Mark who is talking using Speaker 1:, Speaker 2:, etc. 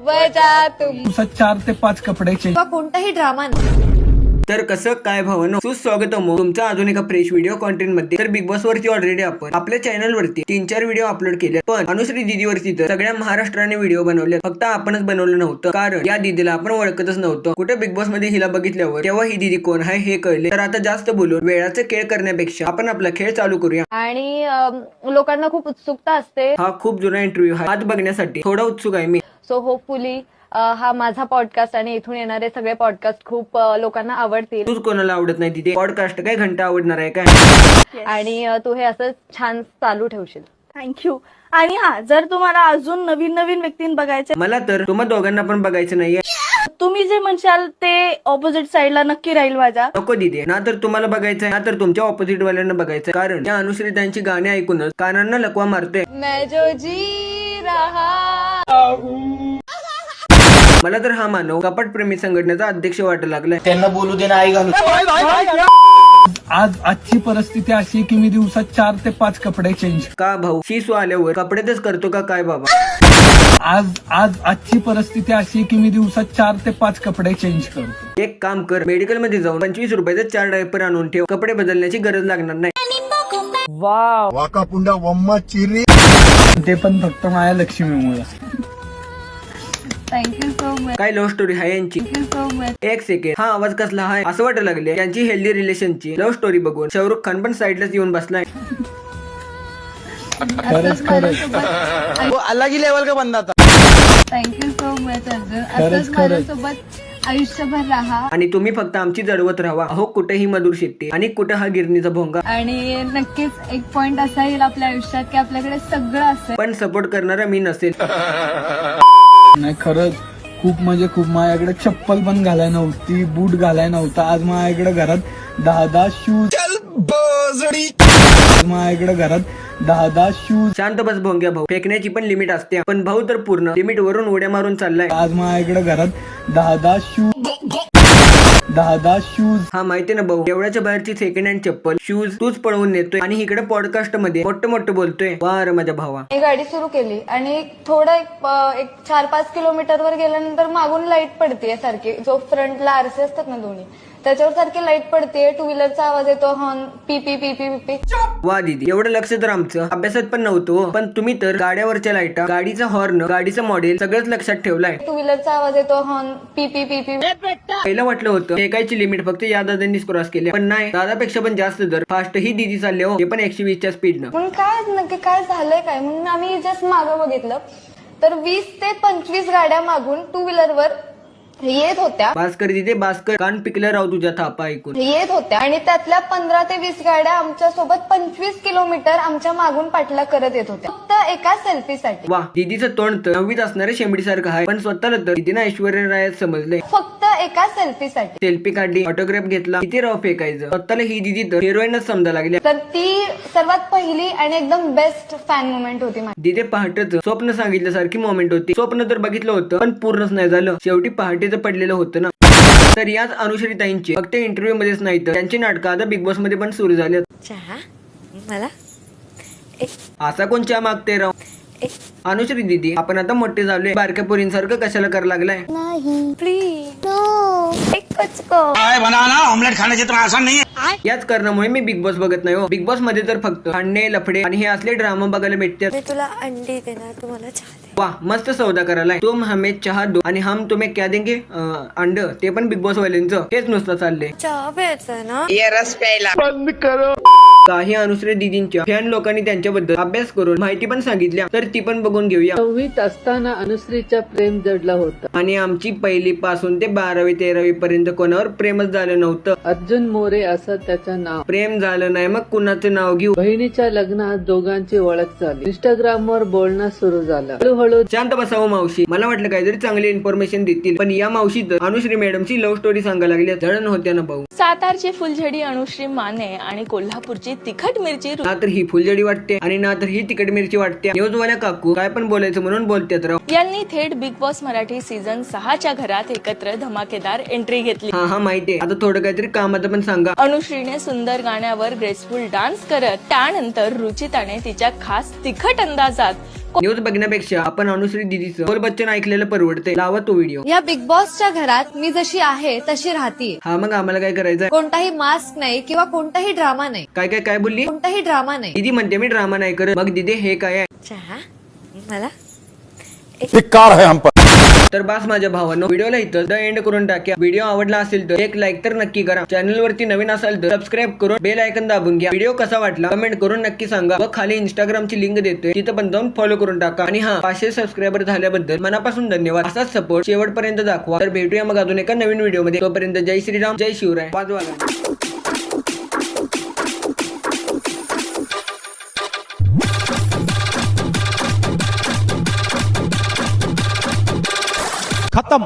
Speaker 1: वजा तुम
Speaker 2: 4 ते 5 कपडे चेंज.
Speaker 1: कोणताही ड्रामा नाही.
Speaker 3: तर कसं काय भावानो, सुस्वागत आहे तुमचा अजून एका फ्रेश व्हिडिओ कॉन्टेंट मध्ये. तर बिग बॉस वरती ऑलरेडी आपण आपल्या चॅनल वरती 3-4 व्हिडिओ अपलोड केले, पण अनुश्री दीदी वरती तर सगळ्या महाराष्ट्राने व्हिडिओ बनवले, फक्त आपणच बनवलं नव्हतं. कारण या दीदीला आपण ओळखतच नव्हतं. कुठे बिग बॉस मध्ये हिला बघितल्यावर तेव्हा ही दीदी कोण आहे हे कळले. तर आता जास्त बोलून वेळाचा खेळ करण्यापेक्षा आपण आपला खेळ चालू करूया.
Speaker 1: आणि लोकांना खूप उत्सुकता असते.
Speaker 3: हा खूप जुना इंटरव्ह्यू आहे, आज बघण्यासाठी थोडा उत्सुक आहे मी.
Speaker 1: सो होपफुली हा माझा पॉडकास्ट आणि इथून येणारे सगळे पॉडकास्ट खूप लोकांना आवडतील.
Speaker 3: तूच कोणाला आवडत नाही तिथे पॉडकास्ट काय घंटा आवडणार आहे काय?
Speaker 1: आणि तू हे असं छान चालू ठेवशील.
Speaker 4: थँक्यू. आणि हा, जर तुम्हाला अजून नवीन नवीन व्यक्तीं बघायचे,
Speaker 3: मला तर तुम्हा दोघांना पण बघायचं नाहीये.
Speaker 4: तुम्ही जे म्हणशाल ते ऑपोजिट साइडला नक्की राहील माझ्या.
Speaker 3: नको दिदे, ना तर तुम्हाला बघायचंय ना तर तुमच्या ऑपोजिट वाल्यांना बघायचंय. कारण या अनुश्री त्यांची गाणी ऐकूनच कानांना लकवा मारते.
Speaker 1: मैं जो जी रहा.
Speaker 3: मला तर हा मानव कपट प्रेमी संघटनेचा अध्यक्ष वाटायला लागलाय.
Speaker 5: त्यांना बोलू दे ना, आई घालू.
Speaker 2: आजची परिस्थिती अशी आहे की मी दिवसात 4 ते 5 कपडे चेंज.
Speaker 3: का भाऊ, शिसू आल्यावर कपड्यातच करतो का काय बाबा?
Speaker 2: आजची परिस्थिती अशी आहे की मी दिवसात 4 ते 5 कपडे चेंज करतो.
Speaker 3: एक काम कर, मेडिकल मध्ये जाऊन 25 रुपयाचे 4 डायपर आणून ठेव. कपडे बदलण्याची गरज लागणार नाही.
Speaker 5: वाकापुंडा वम्मा चिरी.
Speaker 2: ते पण फक्त माझ्या लक्ष्मीमुळे.
Speaker 1: Thank you so much.
Speaker 3: काय लव्ह स्टोरी आहे यांची.
Speaker 1: So much.
Speaker 3: एक सेकंड, हा आवाज कसला आहे असं वाटायला लागले. यांची हेल्दी रिलेशनची लव्ह स्टोरी बघून शाहरुख खान पण साईडलाच येऊन बसलाय.
Speaker 2: खरंच
Speaker 5: वो अलग ही लेवल का बंदा था.
Speaker 1: Thank you so much Arjun.
Speaker 2: खरंच.
Speaker 1: माझ्यासोबत आयुष्यभर राहा.
Speaker 3: आणि तुम्ही फक्त आमची जडवत राहा. अहो कुठे ही मधुर शेट्टी आणि कुठे हा गिरणीचा भोंगा.
Speaker 1: आणि नक्कीच एक पॉइंट असा येईल आपल्या आयुष्यात की आपल्याकडे सगळं असेल.
Speaker 3: पण सपोर्ट करणारा मी नसेल.
Speaker 2: नाही, खरंच खूप म्हणजे खूप. माझ्याकडे चप्पल पण घालाय नव्हती, बूट घालाय नव्हता. आज माझ्याकडे घरात 10 शूज. माझ्याकडे घरात 10 शूज.
Speaker 3: शांत बस भोंग्या भाऊ, फेकण्याची पण लिमिट असते. पण भाऊ तर पूर्ण लिमिट वरून उड्या मारून चाललाय.
Speaker 2: आज माझ्याकडे घरात 10 शूज.
Speaker 3: हा माहिती ना भाऊ, एवढ्याच्या बाहेरची सेकंड हँड चप्पल शूज तूच पळवून नेतोय आणि इकडे पॉडकास्ट मध्ये मोठं बोलतोय. वा रे माझ्या भावा.
Speaker 1: मी गाडी सुरू केली आणि थोडं एक 4-5 किलोमीटर वर गेल्यानंतर मागून लाईट पडते सारखी. जो फ्रंटला आरसे असतात ना दोन्ही, त्याच्यावर सारखी लाईट पडते. टू व्हीलरचा आवाज येतो, horn, P P P P P.
Speaker 3: वा दीदी, एवढं लक्ष तर आमचं अभ्यासात पण नव्हतं. पण तुम्ही तर गाड्यावरच्या लाईटा, गाडीचा हॉर्न, गाडीचं मॉडेल सगळंच लक्षात ठेवलाय.
Speaker 1: टू व्हीलरचा आवाज येतो, horn, P P P P.
Speaker 3: पहिलं वाटलं होतं एकाची लिमिट फक्त या दादांनीच क्रॉस केली, पण नाही, दादापेक्षा पण जास्त दर फास्ट ही दीदी चालले हो, ते पण 120च्या स्पीडनं.
Speaker 1: म्हणून काय नक्की काय झालंय काय म्हणून आम्ही जस्ट मागं बघितलं तर 20 ते 25 गाड्या मागून टू व्हीलरवर येत होत्या.
Speaker 3: भास्कर दिदे भास्कर, कान पिकलं राव तुझ्या थापा ऐकून.
Speaker 1: येत होत्या आणि त्यातल्या 15 ते 20 गाड्या आमच्या सोबत 25 किलोमीटर आमच्या मागून पाठलाग करत येत होत्या, फक्त एका सेल्फीसाठी.
Speaker 3: वा, दीदीचं तोंड तर 9वीत असणाऱ्या शेंबडीसारखं आहे, पण स्वतःला तर दीदीनं ऐश्वर्या रायात समजले.
Speaker 1: फक्त एका सेल्फीसाठी.
Speaker 3: सेल्फी काढली, ऑटोग्राफ घेतला, किती राव फेकायचं. स्वतःला ही दीदी तर हिरोईनच समजा लागली.
Speaker 1: तर ती सर्वात पहिली आणि एकदम बेस्ट फॅन मोमेंट होती माझी.
Speaker 3: दीदी पहाटेच स्वप्न सांगितल्यासारखी मोमेंट होती. स्वप्न तर बघितलं होतं पण पूर्णच नाही झालं. शेवटी पहाटेचं पडलेलं होतं ना. तर याच अनुश्रीताईंची फक्त इंटरव्ह्यू मध्येच नाही तर त्यांची नाटकं आता बिग बॉस मध्ये पण सुरू झाली.
Speaker 1: चहा मला
Speaker 3: असा कोण चहा मागते राव. अनुश्री दीदी, आपण आता मोठे झालोय, बारक्या पोरींसारखं कशाला कर लागलाय.
Speaker 1: प्लीज एकच
Speaker 5: काय बनाना ऑमलेट खाने जितना आसान नहीं है.
Speaker 3: याच कारणामुळे मी बिग बॉस बघत नाही हो. बिग बॉस मध्ये तर फक्त भांडणे, लफडे आणि हे असले ड्रामा बघायला भेटतात.
Speaker 1: मी तुला अंडी देणार, तुम्हाला चहा दे.
Speaker 3: वाह, मस्त सौदा करायला. तुम हमें चहा दो आणि हम तुम्हें क्या देंगे, अंड. ते पण बिग बॉस वाल्यांचं हेच नुसतं चाललंय.
Speaker 1: चहा प्यायचा ना.
Speaker 5: ये रस प्यायला बंद करो.
Speaker 3: काही अनुश्री दीदींच्या फॅन लोकांनी त्यांच्याबद्दल अभ्यास करून माहिती पण सांगितल्या, तर ती पण बघून घेऊया.
Speaker 6: 9वीत असताना अनुश्रीच्या प्रेम जडला होता
Speaker 3: आणि आमची 1ली पासून ते 12वी-13वी पर्यंत कोणावर प्रेमच झालं नव्हतं.
Speaker 6: अर्जुन मोरे असं त्याचं नाव.
Speaker 3: प्रेम झालं नाही मग कुणाचं नाव घेऊ.
Speaker 6: बहिणीच्या लग्नात दोघांची ओळख झाली. इंस्टाग्रामवर बोलणं सुरू झालं. हळूहळू
Speaker 3: शांत बसावं मावशी. मला वाटलं काहीतरी चांगली इन्फॉर्मेशन देतील, पण या मावशी तर अनुश्री मॅडमची लव्ह स्टोरी सांगायला लागली. जळण होत्या ना भाऊ.
Speaker 7: सातारची फुलझडी अनुश्री माने आणि कोल्हापूरची तिखट मिरची
Speaker 3: ना तर ही फुलझडी वाटते आणि ना तर ही तिखट मिरची वाटते. न्यूजवाल्या काकू काय पण बोलायचं म्हणून बोलतात राव.
Speaker 7: यांनी थेट बिग बॉस मराठी सीझन 6च्या घरात एकत्र धमाकेदार एंट्री घेतली.
Speaker 3: हा माहितीये. आता थोडं काहीतरी कामाचं पण सांगा.
Speaker 7: अनुश्रीने सुंदर गाण्यावर ग्रेसफुल डान्स करत, त्यानंतर रुचिताने तिच्या खास तिखट अंदाजात
Speaker 3: न्यूज बघण्यापेक्षा आपण अनुश्री दिदीचं बोल बच्चन ऐकलेलं परवडते. लावा तो व्हिडिओ.
Speaker 1: या बिग बॉसच्या घरात मी जशी आहे तशी राहतीये.
Speaker 3: हा मग आम्हाला काय करायचं?
Speaker 1: कोणताही मास्क नाही किंवा कोणताही ड्रामा नाही.
Speaker 3: काय काय काय बोलली
Speaker 1: कोणताही ड्रामा नाही.
Speaker 3: दीदी? म्हणते मी ड्रामा नाही करत. मग दीदी हे काय आहे?
Speaker 1: चहा मला
Speaker 5: कार है हम पर.
Speaker 3: तर बास माझ्या भावांनो, व्हिडिओला इथं द एंड करून टाक्या. व्हिडिओ आवडला असेल तर एक लाईक तर नक्की करा. चॅनल वरती नवीन असाल तर सबस्क्राईब करून बेल आयकन दाबून घ्या. व्हिडिओ कसा वाटला कमेंट करून नक्की सांगा. व खाली इंस्टाग्रामची लिंक देतोय, तिथं पण जाऊन फॉलो करून टाका. आणि हा 500 सबस्क्रायबर झाल्याबद्दल मनापासून धन्यवाद. असाच सपोर्ट शेवटपर्यंत दाखवा. तर भेटूया मग अजून एका नवीन व्हिडिओ मध्ये. तोपर्यंत जय श्रीराम, जय शिवराय. वाजवा गाणी.
Speaker 5: खत्म.